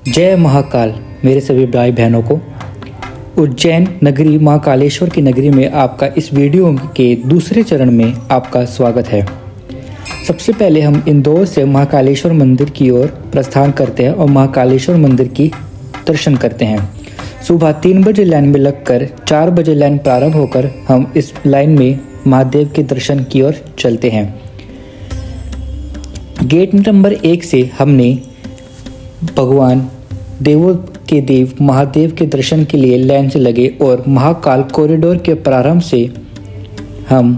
जय महाकाल मेरे सभी भाई बहनों को। उज्जैन नगरी महाकालेश्वर की नगरी में आपका इस वीडियो के दूसरे चरण में आपका स्वागत है। सबसे पहले हम इंदौर से महाकालेश्वर मंदिर की ओर प्रस्थान करते हैं और महाकालेश्वर मंदिर की दर्शन करते हैं। सुबह 3 बजे लाइन में लगकर 4 बजे लाइन प्रारंभ होकर हम इस लाइन में महादेव के दर्शन की ओर चलते हैं। गेट नंबर 1 से हमने भगवान देवों के देव महादेव के दर्शन के लिए लाइन से लगे और महाकाल कॉरिडोर के प्रारंभ से हम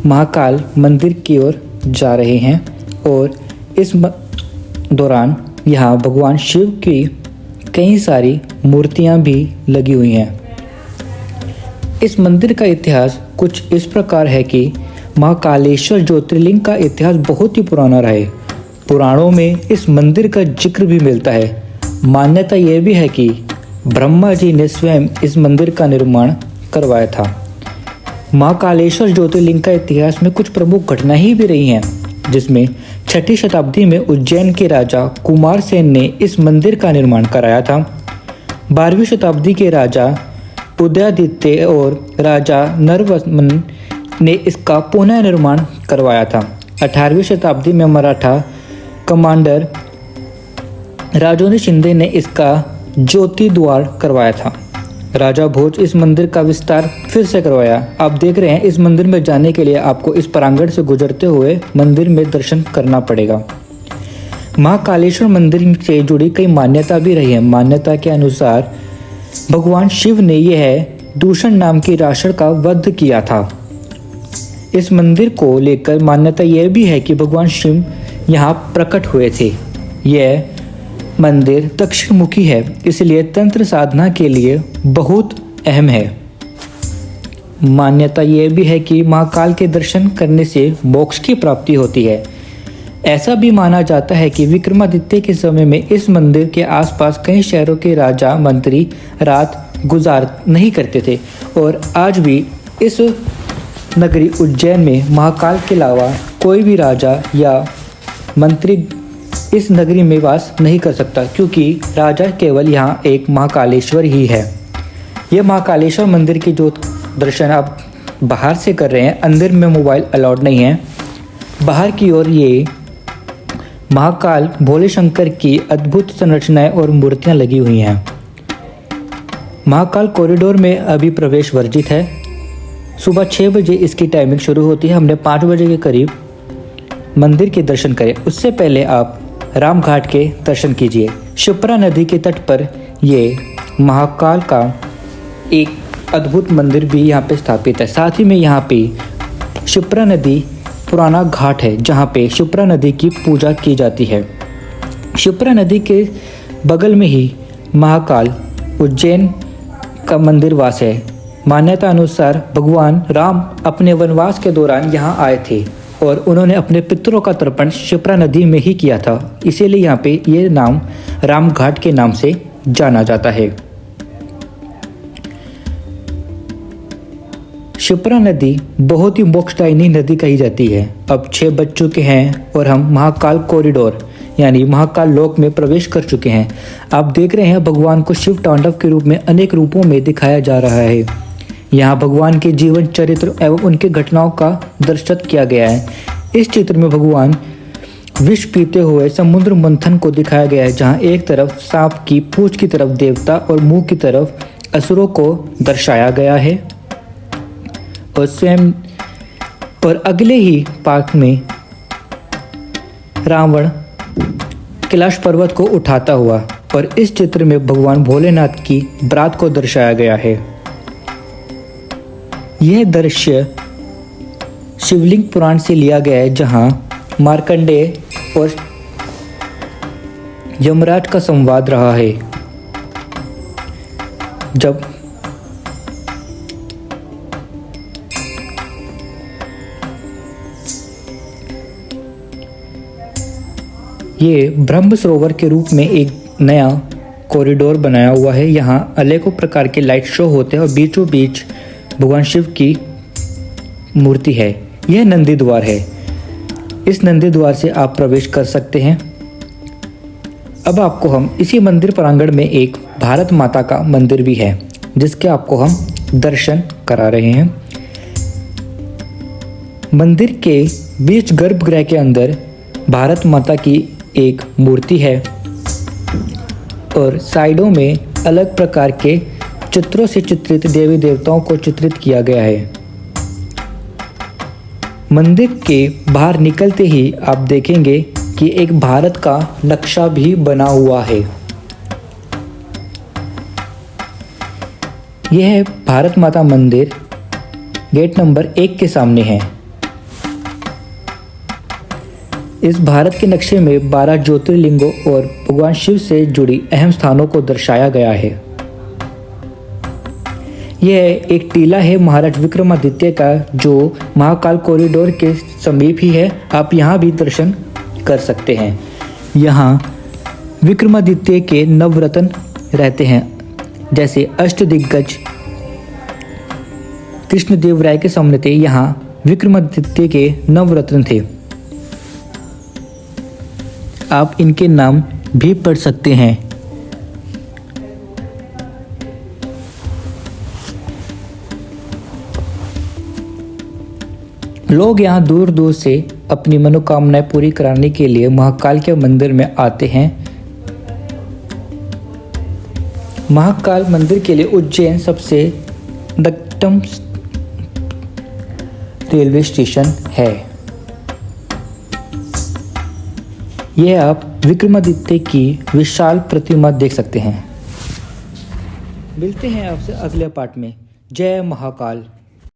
महाकाल मंदिर की ओर जा रहे हैं और इस दौरान यहाँ भगवान शिव की कई सारी मूर्तियाँ भी लगी हुई हैं। इस मंदिर का इतिहास कुछ इस प्रकार है कि महाकालेश्वर ज्योतिर्लिंग का इतिहास बहुत ही पुराना रहा है। पुराणों में इस मंदिर का जिक्र भी मिलता है। मान्यता यह भी है कि ब्रह्मा जी ने स्वयं इस मंदिर का निर्माण करवाया था। महाकालेश्वर ज्योतिर्लिंग का इतिहास में कुछ प्रमुख घटनाएं भी रही हैं, जिसमें 6ठी शताब्दी में उज्जैन के राजा कुमारसेन ने इस मंदिर का निर्माण कराया था। 12वीं शताब्दी के राजा उदयादित्य और राजा नरवर्मन ने इसका पुनः निर्माण करवाया था। 18वीं शताब्दी में मराठा कमांडर राजौरी शिंदे ने इसका ज्योति द्वार करवाया था। राजा भोज इस मंदिर का विस्तार फिर से करवाया। आप देख रहे हैं, इस मंदिर में जाने के लिए आपको इस प्रांगण से गुजरते हुए मंदिर में दर्शन करना पड़ेगा। महाकालेश्वर मंदिर से जुड़ी कई मान्यता भी रही है। मान्यता के अनुसार भगवान शिव ने यह दूषण नाम की राक्षस का वध किया था। इस मंदिर को लेकर मान्यता यह भी है कि भगवान शिव यहाँ प्रकट हुए थे। यह मंदिर दक्षिण मुखी है, इसलिए तंत्र साधना के लिए बहुत अहम है। मान्यता यह भी है कि महाकाल के दर्शन करने से मोक्ष की प्राप्ति होती है। ऐसा भी माना जाता है कि विक्रमादित्य के समय में इस मंदिर के आसपास कई शहरों के राजा मंत्री रात गुजार नहीं करते थे और आज भी इस नगरी उज्जैन में महाकाल के अलावा कोई भी राजा या मंत्री इस नगरी में वास नहीं कर सकता, क्योंकि राजा केवल यहाँ एक महाकालेश्वर ही है। यह महाकालेश्वर मंदिर की जो दर्शन आप बाहर से कर रहे हैं, अंदर में मोबाइल अलाउड नहीं है। बाहर की ओर ये महाकाल भोले शंकर की अद्भुत संरचनाएं और मूर्तियां लगी हुई हैं। महाकाल कॉरिडोर में अभी प्रवेश वर्जित है। सुबह 6 बजे इसकी टाइमिंग शुरू होती है। हमने 5 बजे के करीब मंदिर के दर्शन करें। उससे पहले आप राम घाट के दर्शन कीजिए। शिप्रा नदी के तट पर ये महाकाल का एक अद्भुत मंदिर भी यहाँ पे स्थापित है। साथ ही में यहाँ पे शिप्रा नदी पुराना घाट है, जहाँ पे शिप्रा नदी की पूजा की जाती है। शिप्रा नदी के बगल में ही महाकाल उज्जैन का मंदिर वास है। मान्यता अनुसार भगवान राम अपने वनवास के दौरान यहाँ आए थे और उन्होंने अपने पितरों का तर्पण शिप्रा नदी में ही किया था। इसीलिए यहाँ पे ये नाम राम घाट के नाम से जाना जाता है। शिप्रा नदी बहुत ही मोक्षदायिनी नदी कही जाती है। अब 6 बज चुके हैं और हम महाकाल कॉरिडोर यानी महाकाल लोक में प्रवेश कर चुके हैं। आप देख रहे हैं, भगवान को शिव तांडव के रूप में अनेक रूपों में दिखाया जा रहा है। यहाँ भगवान के जीवन चरित्र एवं उनके घटनाओं का दर्शन किया गया है। इस चित्र में भगवान विष पीते हुए समुद्र मंथन को दिखाया गया है, जहाँ एक तरफ सांप की पूंछ की तरफ देवता और मुंह की तरफ असुरों को दर्शाया गया है और स्वयं और अगले ही पार्क में रावण कैलाश पर्वत को उठाता हुआ और इस चित्र में भगवान भोलेनाथ की बरात को दर्शाया गया है। यह दृश्य शिवलिंग पुराण से लिया गया है, जहां मार्कंडेय और यमराज का संवाद रहा है। जब ये ब्रह्म सरोवर के रूप में एक नया कॉरिडोर बनाया हुआ है। यहाँ अनेकों प्रकार के लाइट शो होते हैं और बीचों बीच भगवान शिव की मूर्ति है। यह नंदी द्वार है। इस नंदी द्वार से आप प्रवेश कर सकते हैं। अब आपको हम इसी मंदिर प्रांगण में एक भारत माता का मंदिर भी है, जिसके आपको हम दर्शन करा रहे हैं। मंदिर के बीच गर्भगृह के अंदर भारत माता की एक मूर्ति है और साइडों में अलग प्रकार के चित्रों से चित्रित देवी देवताओं को चित्रित किया गया है। मंदिर के बाहर निकलते ही आप देखेंगे कि एक भारत का नक्शा भी बना हुआ है। यह भारत माता मंदिर गेट नंबर 1 के सामने है। इस भारत के नक्शे में 12 ज्योतिर्लिंगों और भगवान शिव से जुड़ी अहम स्थानों को दर्शाया गया है। यह एक टीला है महाराज विक्रमादित्य का, जो महाकाल कॉरिडोर के समीप ही है। आप यहाँ भी दर्शन कर सकते हैं। यहाँ विक्रमादित्य के नवरत्न रहते हैं, जैसे अष्टदिग्गज कृष्णदेवराय के सामने थे, यहाँ विक्रमादित्य के नवरत्न थे। आप इनके नाम भी पढ़ सकते हैं। लोग यहाँ दूर दूर से अपनी मनोकामनाएं पूरी कराने के लिए महाकाल के मंदिर में आते हैं। महाकाल मंदिर के लिए उज्जैन सबसे निकटतम रेलवे स्टेशन है। यह आप विक्रमादित्य की विशाल प्रतिमा देख सकते हैं। मिलते हैं आपसे अगले पार्ट में। जय महाकाल।